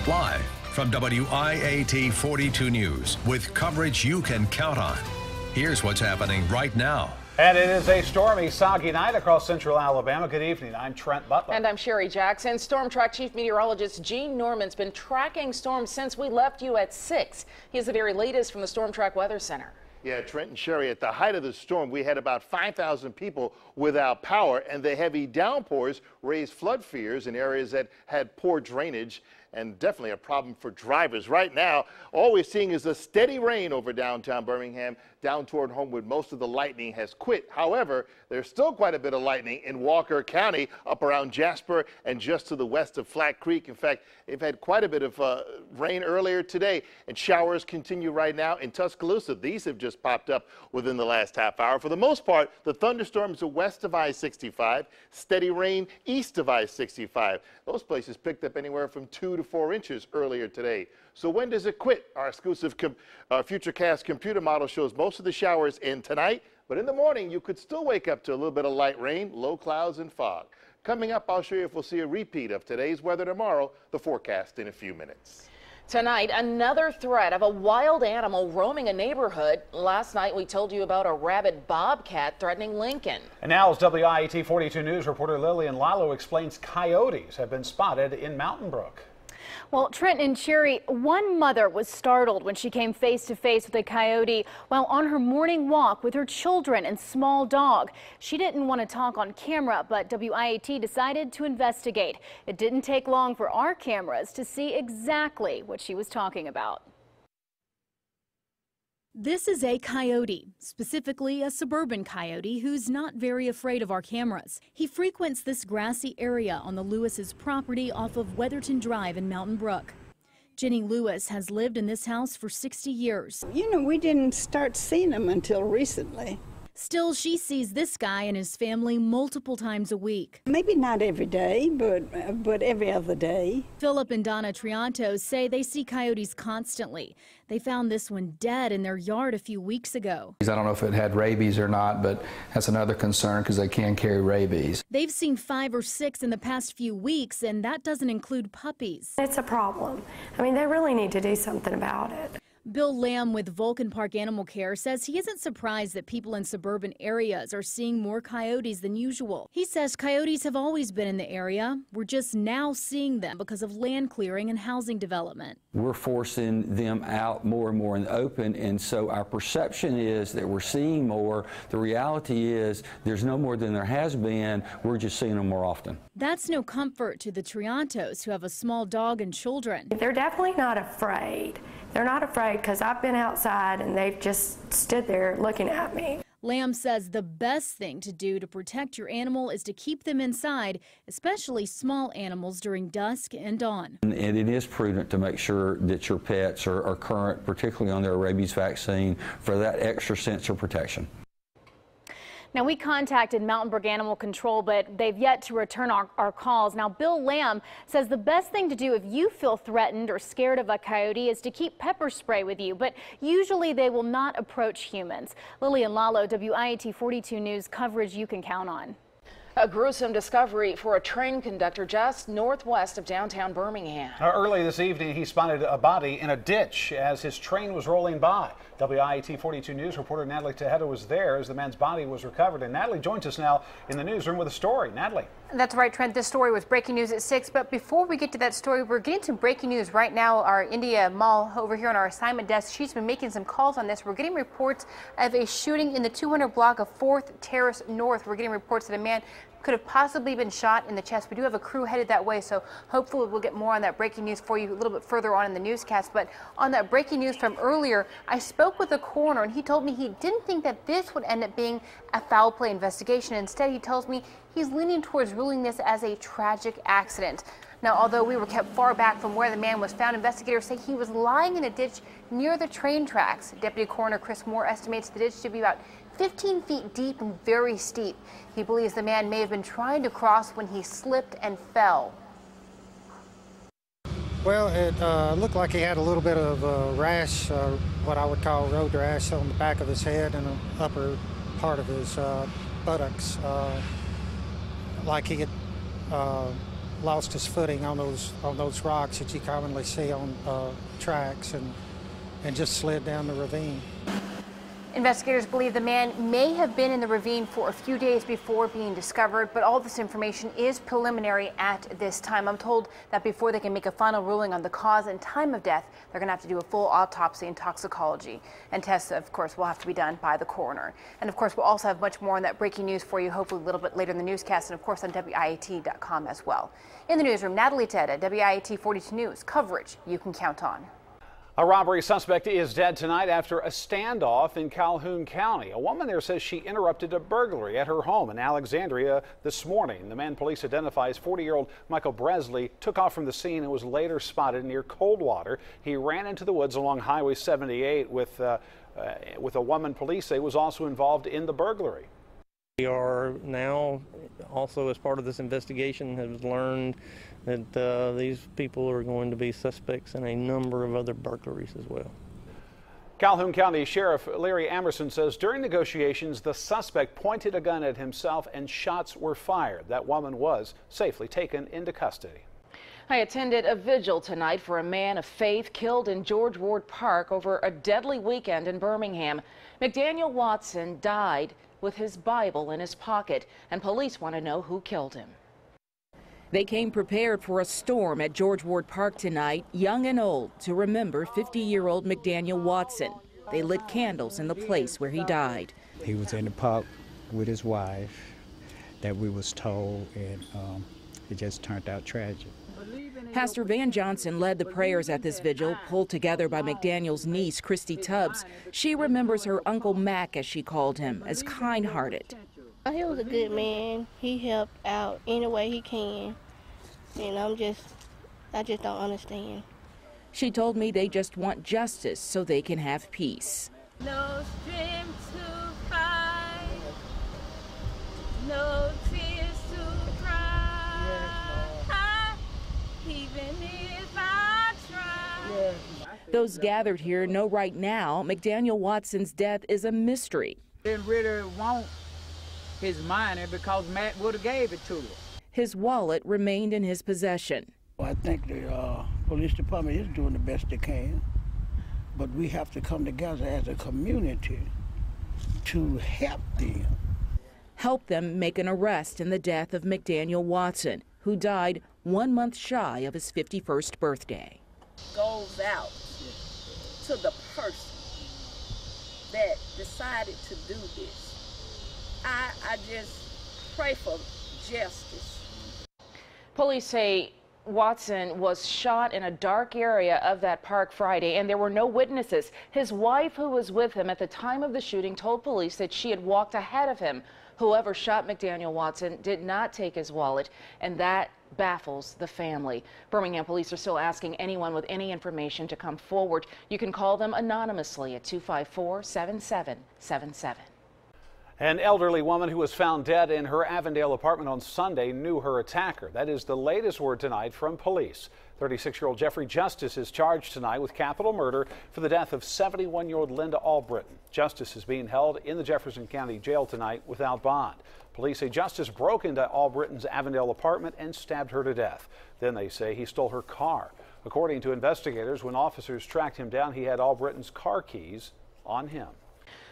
Live from WIAT 42 News with coverage you can count on. Here's what's happening right now. And it is a stormy, soggy night across central Alabama. Good evening. I'm Trent Butler. And I'm Sherry Jackson. Storm Track Chief Meteorologist Gene Norman's been tracking storms since we left you at 6. He has the very latest from the Storm Track Weather Center. Yeah, Trent and Sherry, at the height of the storm, we had about 5,000 people without power, and the heavy downpours raised flood fears in areas that had poor drainage, and definitely a problem for drivers. Right now, all we're seeing is a steady rain over downtown Birmingham, down toward Homewood. Most of the lightning has quit. However, there's still quite a bit of lightning in Walker County, up around Jasper and just to the west of Flat Creek. In fact, they've had quite a bit of rain earlier today, and showers continue right now in Tuscaloosa. These have just popped up within the last half hour. For the most part, the thunderstorms are west of I-65, steady rain east of I-65. Those places picked up anywhere from 2 to 4 inches earlier today. So when does it quit? Our exclusive Futurecast computer model shows most of the showers in tonight, but in the morning you could still wake up to a little bit of light rain, low clouds and fog. Coming up, I'll show you if we'll see a repeat of today's weather tomorrow, the forecast in a few minutes. Tonight, another threat of a wild animal roaming a neighborhood. Last night, we told you about a rabid bobcat threatening Lincoln. And now, as WIAT 42 News reporter Lillian Lalo explains, coyotes have been spotted in Mountain Brook. Well, Trent and Sherry, one mother was startled when she came face to face with a coyote while on her morning walk with her children and small dog. She didn't want to talk on camera, but WIAT decided to investigate. It didn't take long for our cameras to see exactly what she was talking about. This is a coyote, specifically a suburban coyote who's not very afraid of our cameras. He frequents this grassy area on the Lewis's property off of Weatherton Drive in Mountain Brook. Jenny Lewis has lived in this house for 60 years. You know, we didn't start seeing him until recently. Still, she sees this guy and his family multiple times a week. Maybe not every day, but every other day. Philip and Donna Trianto say they see coyotes constantly. They found this one dead in their yard a few weeks ago. I don't know if it had rabies or not, but that's another concern because they can carry rabies. They've seen 5 or 6 in the past few weeks, and that doesn't include puppies. It's a problem. I mean, they really need to do something about it. Bill Lamb with Vulcan Park Animal Care says he isn't surprised that people in suburban areas are seeing more coyotes than usual. He says coyotes have always been in the area. We're just now seeing them because of land clearing and housing development. We're forcing them out more and more in the open, and so our perception is that we're seeing more. The reality is there's no more than there has been. We're just seeing them more often. That's no comfort to the Triantos, who have a small dog and children. They're definitely not afraid. They're not afraid because I've been outside and they've just stood there looking at me. Lamb says the best thing to do to protect your animal is to keep them inside, especially small animals during dusk and dawn. And it is prudent to make sure that your pets are current, particularly on their rabies vaccine, for that extra sense of protection. Now, we contacted Mountain Brook Animal Control, but they've yet to return our calls. Now, Bill Lamb says the best thing to do if you feel threatened or scared of a coyote is to keep pepper spray with you, but usually they will not approach humans. Lillian Lalo, WIAT 42 News, coverage you can count on. A gruesome discovery for a train conductor just northwest of downtown Birmingham. Early this evening, he spotted a body in a ditch as his train was rolling by. WIAT 42 News reporter Natalie Tejeda was there as the man's body was recovered. And Natalie joins us now in the newsroom with a story. Natalie. That's right, Trent. This story was breaking news at 6. But before we get to that story, we're getting some breaking news right now. Our India Mall over here on our assignment desk, she's been making some calls on this. We're getting reports of a shooting in the 200 block of 4th Terrace North. We're getting reports that a man could have possibly been shot in the chest. We do have a crew headed that way, so hopefully we'll get more on that breaking news for you a little bit further on in the newscast. But on that breaking news from earlier, I spoke with the coroner, and he told me he didn't think that this would end up being a foul play investigation. Instead, he tells me he's leaning towards ruling this as a tragic accident. Now, although we were kept far back from where the man was found, investigators say he was lying in a ditch near the train tracks. Deputy Coroner Chris Moore estimates the ditch to be about 15 feet deep and very steep. He believes the man may have been trying to cross when he slipped and fell. Well, it looked like he had a little bit of a rash, what I would call road rash, on the back of his head and the upper part of his buttocks, like he had lost his footing on those rocks that you commonly see on tracks and just slid down the ravine. Investigators believe the man may have been in the ravine for a few days before being discovered, but all this information is preliminary at this time. I'm told that before they can make a final ruling on the cause and time of death, they're going to have to do a full autopsy and toxicology. And tests, of course, will have to be done by the coroner. And, of course, we'll also have much more on that breaking news for you, hopefully a little bit later in the newscast, and, of course, on WIAT.com as well. In the newsroom, Natalie Tedda, WIAT 42 News, coverage you can count on. A robbery suspect is dead tonight after a standoff in Calhoun County. A woman there says she interrupted a burglary at her home in Alexandria this morning. The man police identify as 40-year-old Michael Bresley took off from the scene and was later spotted near Coldwater. He ran into the woods along Highway 78 with a woman police say was also involved in the burglary. We are now, also as part of this investigation, have learned that these people are going to be suspects in a number of other burglaries as well. Calhoun County Sheriff Larry Amerson says during negotiations, the suspect pointed a gun at himself and shots were fired. That woman was safely taken into custody. I attended a vigil tonight for a man of faith killed in George Ward Park over a deadly weekend in Birmingham. McDaniel Watson died with his Bible in his pocket, and police want to know who killed him. They came prepared for a storm at George Ward Park tonight, young and old, to remember 50-year-old McDaniel Watson. They lit candles in the place where he died. He was in the park with his wife, that we was told, and it just turned out tragic. Pastor Van Johnson led the prayers at this vigil, pulled together by McDaniel's niece, Christy Tubbs. She remembers her Uncle Mac, as she called him, as kind-hearted. He was a good man. He helped out any way he can. And I just don't understand. She told me they just want justice so they can have peace. No strength to fight, no tears to cry, even if I try. Those gathered here know right now McDaniel Watson's death is a mystery. Didn't really want his money because Matt would have gave it to him. His wallet remained in his possession. I think the police department is doing the best they can, but we have to come together as a community to help them. Help them make an arrest in the death of McDaniel Watson, who died 1 month shy of his 51st birthday. Goes out to the person that decided to do this. I just pray for justice. Police say Watson was shot in a dark area of that park Friday, and there were no witnesses. His wife, who was with him at the time of the shooting, told police that she had walked ahead of him. Whoever shot McDaniel Watson did not take his wallet, and that baffles the family. Birmingham police are still asking anyone with any information to come forward. You can call them anonymously at 254-7777. An elderly woman who was found dead in her Avondale apartment on Sunday knew her attacker. That is the latest word tonight from police. 36-year-old Jeffrey Justice is charged tonight with capital murder for the death of 71-year-old Linda Albritton. Justice is being held in the Jefferson County Jail tonight without bond. Police say Justice broke into Albritton's Avondale apartment and stabbed her to death. Then they say he stole her car. According to investigators, when officers tracked him down, he had Albritton's car keys on him.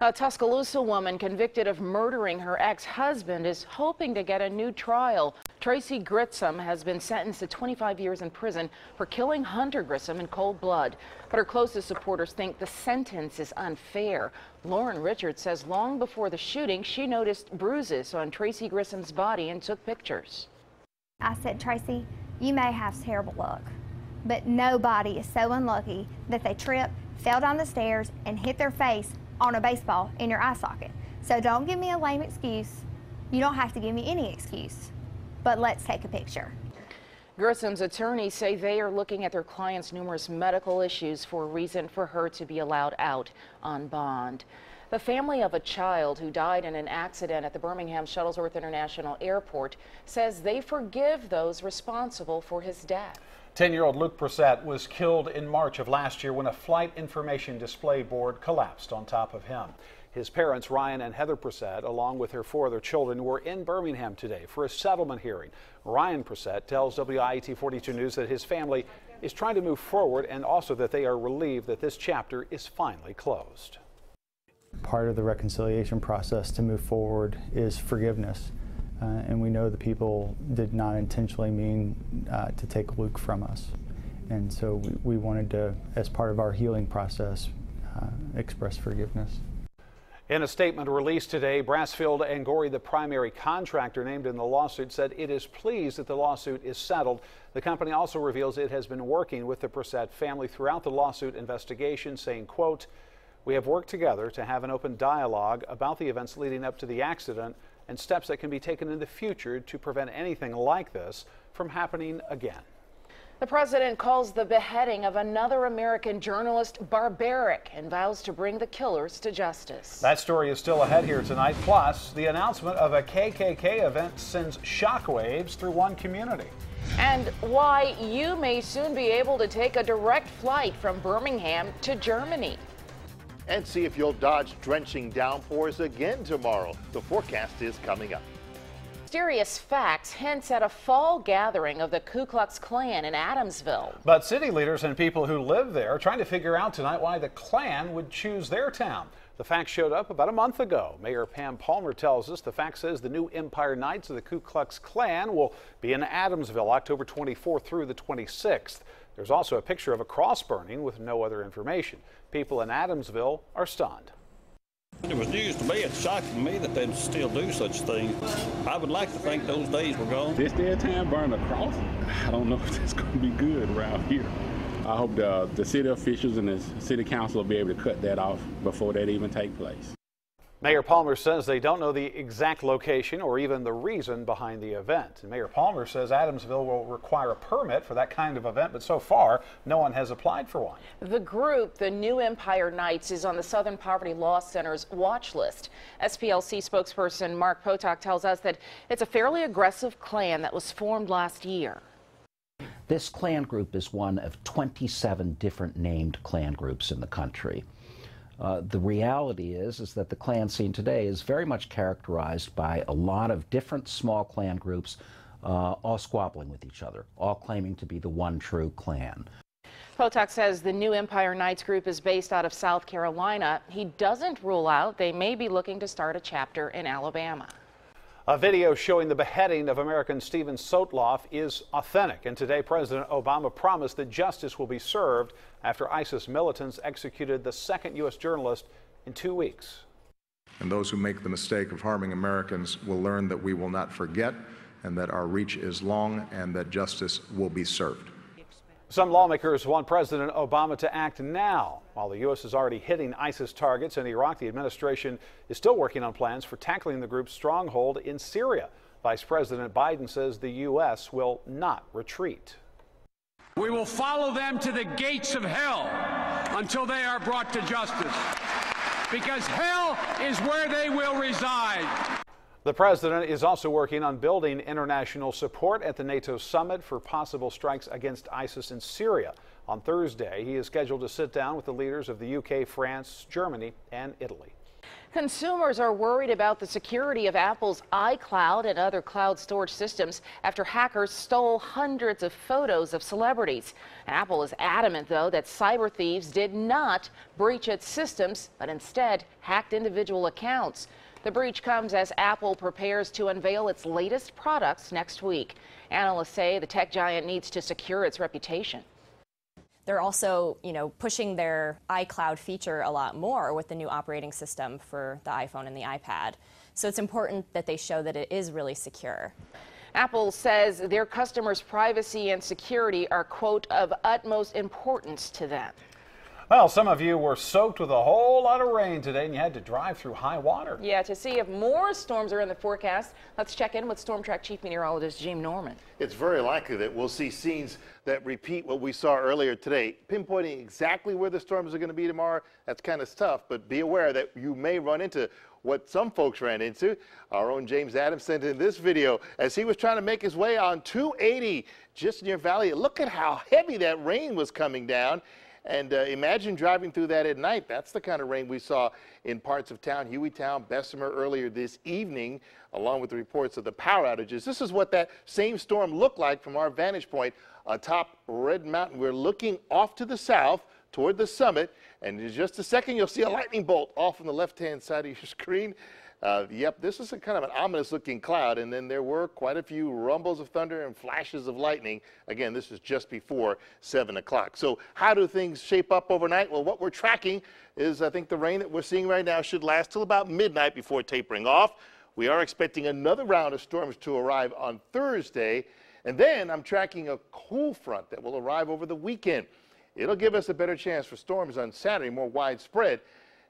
A Tuscaloosa woman convicted of murdering her ex-husband is hoping to get a new trial. Tracy Grissom has been sentenced to 25 years in prison for killing Hunter Grissom in cold blood. But her closest supporters think the sentence is unfair. Lauren Richards says long before the shooting, she noticed bruises on Tracy Grissom's body and took pictures. I said, Tracy, you may have terrible luck, but nobody is so unlucky that they trip, fell down the stairs, and hit their face on a baseball in your eye socket. So don't give me a lame excuse. You don't have to give me any excuse, but let's take a picture. Grissom's attorneys say they are looking at their client's numerous medical issues for a reason for her to be allowed out on bond. The family of a child who died in an accident at the Birmingham Shuttlesworth International Airport says they forgive those responsible for his death. 10-year-old Luke Brissett was killed in March of last year when a flight information display board collapsed on top of him. His parents, Ryan and Heather Pressett, along with her 4 other children, were in Birmingham today for a settlement hearing. Ryan Pressett tells WIAT 42 News that his family is trying to move forward and also that they are relieved that this chapter is finally closed. Part of the reconciliation process to move forward is forgiveness. And we know the people did not intentionally mean to take Luke from us. And so we wanted to, as part of our healing process, express forgiveness. In a statement released today, Brassfield and Gorey, the primary contractor named in the lawsuit, said it is pleased that the lawsuit is settled. The company also reveals it has been working with the Pressett family throughout the lawsuit investigation, saying, quote, "We have worked together to have an open dialogue about the events leading up to the accident and steps that can be taken in the future to prevent anything like this from happening again." The president calls the beheading of another American journalist barbaric and vows to bring the killers to justice. That story is still ahead here tonight. Plus, the announcement of a KKK event sends shockwaves through one community. And why you may soon be able to take a direct flight from Birmingham to Germany. And see if you'll dodge drenching downpours again tomorrow. The forecast is coming up. Mysterious facts hints at a fall gathering of the Ku Klux Klan in Adamsville. But city leaders and people who live there are trying to figure out tonight why the Klan would choose their town. The fact showed up about a month ago. Mayor Pam Palmer tells us the fact says the new Empire Nights of the Ku Klux Klan will be in Adamsville October 24th through the 26th. There's also a picture of a cross burning with no other information. People in Adamsville are stunned. It was news to me. It's shocking to me that they'd still do such things. I would like to think those days were gone. This day of time burning a cross? I don't know if that's going to be good around here. I hope the city officials and the city council will be able to cut that off before that even take place. Mayor Palmer says they don't know the exact location or even the reason behind the event. And Mayor Palmer says Adamsville will require a permit for that kind of event, but so far no one has applied for one. The group, the New Empire Knights, is on the Southern Poverty Law Center's watch list. SPLC spokesperson Mark Potok tells us that it's a fairly aggressive Klan that was formed last year. This Klan group is one of 27 different named Klan groups in the country. The reality is that the Klan scene today is very much characterized by a lot of different small Klan groups all squabbling with each other, all claiming to be the one true Klan. Potok says the New Empire Knights group is based out of South Carolina. He doesn't rule out they may be looking to start a chapter in Alabama. A video showing the beheading of American Steven Sotloff is authentic, and today President Obama promised that justice will be served after ISIS militants executed the second U.S. journalist in 2 weeks. And those who make the mistake of harming Americans will learn that we will not forget and that our reach is long and that justice will be served. Some lawmakers want President Obama to act now. While the U.S. is already hitting ISIS targets in Iraq, the administration is still working on plans for tackling the group's stronghold in Syria. Vice President Biden says the U.S. will not retreat. We will follow them to the gates of hell until they are brought to justice, because hell is where they will reside. The president is also working on building international support at the NATO summit for possible strikes against ISIS in Syria. On Thursday, he is scheduled to sit down with the leaders of the UK, France, Germany, and Italy. Consumers are worried about the security of Apple's iCloud and other cloud storage systems after hackers stole hundreds of photos of celebrities. Apple is adamant, though, that cyber thieves did not breach its systems, but instead hacked individual accounts. The breach comes as Apple prepares to unveil its latest products next week. Analysts say the tech giant needs to secure its reputation. They're also, pushing their iCloud feature a lot more with the new operating system for the iPhone and the iPad. So it's important that they show that it is really secure. Apple says their customers' privacy and security are, quote, of utmost importance to them. Well, some of you were soaked with a whole lot of rain today and you had to drive through high water. Yeah, to see if more storms are in the forecast, let's check in with Storm Track Chief Meteorologist Jim Norman. It's very likely that we'll see scenes that repeat what we saw earlier today. Pinpointing exactly where the storms are going to be tomorrow, that's kind of tough, but be aware that you may run into what some folks ran into. Our own James Adams sent in this video as he was trying to make his way on 280 just near Valley. Look at how heavy that rain was coming down. And imagine driving through that at night. That's the kind of rain we saw in parts of town, Hueytown, Bessemer earlier this evening, along with the reports of the power outages. This is what that same storm looked like from our vantage point atop Red Mountain. We're looking off to the south toward the summit, and in just a second you'll see a lightning bolt off on the left-hand side of your screen. Yep, this is a kind of an ominous-looking cloud, and then there were quite a few rumbles of thunder and flashes of lightning. Again, this is just before 7 o'clock. So how do things shape up overnight? Well, what we're tracking is, I think the rain that we're seeing right now should last till about midnight before tapering off. We are expecting another round of storms to arrive on Thursday, and then I'm tracking a cool front that will arrive over the weekend. It'll give us a better chance for storms on Saturday, more widespread.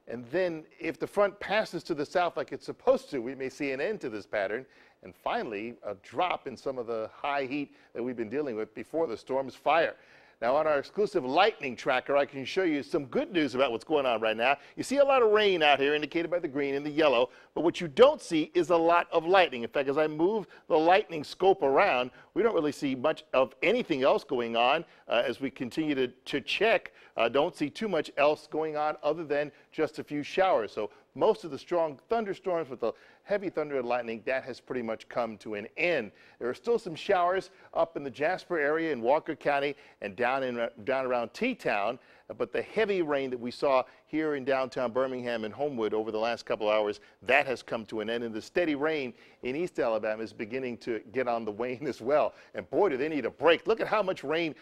And then if the front passes to the south like it's supposed to, we may see an end to this pattern. And finally, a drop in some of the high heat that we've been dealing with before the storms fire. Now, on our exclusive lightning tracker, I can show you some good news about what's going on right now. You see a lot of rain out here, indicated by the green and the yellow, but what you don't see is a lot of lightning. In fact, as I move the lightning scope around, we don't really see much of anything else going on as we continue to check. Don't see too much else going on other than just a few showers. So most of the strong thunderstorms with the heavy thunder and lightning, that has pretty much come to an end. There are still some showers up in the Jasper area in Walker County and down around T-Town, but the heavy rain that we saw here in downtown Birmingham and Homewood over the last couple of hours, that has come to an end, and the steady rain in East Alabama is beginning to get on the wane as well. And boy, do they need a break. Look at how much rain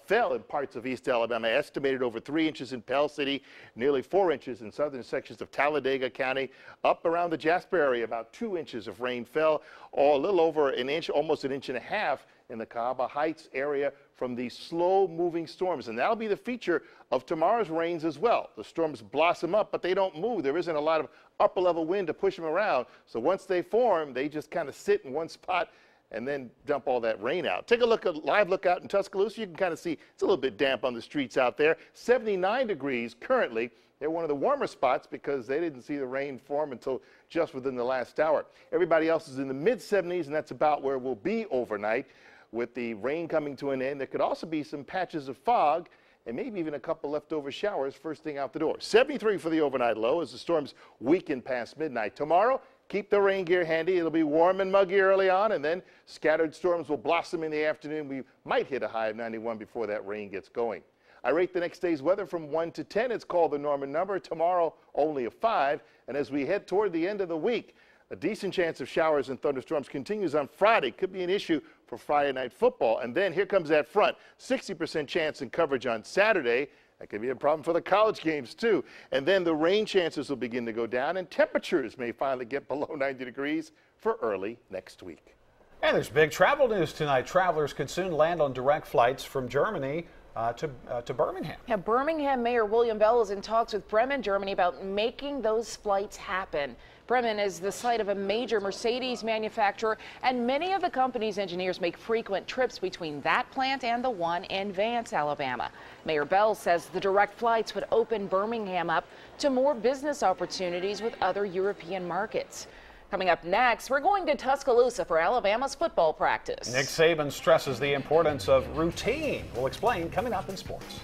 fell in parts of East Alabama. Estimated over 3 inches in Pell City, nearly 4 inches in southern sections of Talladega County. Up around the Jasper area, about 2 inches of rain fell, or a little over an inch, almost an inch and a half in the Cahaba Heights area from these slow-moving storms. And that'll be the feature of tomorrow's rains as well. The storms blossom up, but they don't move. There isn't a lot of upper-level wind to push them around. So once they form, they just kind of sit in one spot and then dump all that rain out. Take a look at live look out in Tuscaloosa. You can kind of see it's a little bit damp on the streets out there. 79 degrees currently. They're one of the warmer spots because they didn't see the rain form until just within the last hour. Everybody else is in the mid-70s, and that's about where we'll be overnight. With the rain coming to an end, there could also be some patches of fog and maybe even a couple leftover showers first thing out the door. 73 for the overnight low as the storms weaken past midnight. Tomorrow, keep the rain gear handy. It'll be warm and muggy early on, and then scattered storms will blossom in the afternoon. We might hit a high of 91 before that rain gets going. I rate the next day's weather from 1 to 10. It's called the Norman number. Tomorrow, only a 5. And as we head toward the end of the week, a decent chance of showers and thunderstorms continues on Friday. Could be an issue for Friday night football. And then here comes that front. 60% chance in coverage on Saturday. That could be a problem for the college games, too. And then the rain chances will begin to go down, and temperatures may finally get below 90 degrees for early next week. And there's big travel news tonight. Travelers could soon land on direct flights from Germany to Birmingham. Yeah, Birmingham Mayor William Bell is in talks with Bremen, Germany about making those flights happen. Bremen is the site of a major Mercedes manufacturer, and many of the company's engineers make frequent trips between that plant and the one in Vance, Alabama. Mayor Bell says the direct flights would open Birmingham up to more business opportunities with other European markets. Coming up next, we're going to Tuscaloosa for Alabama's football practice. Nick Saban stresses the importance of routine. We'll explain coming up in sports.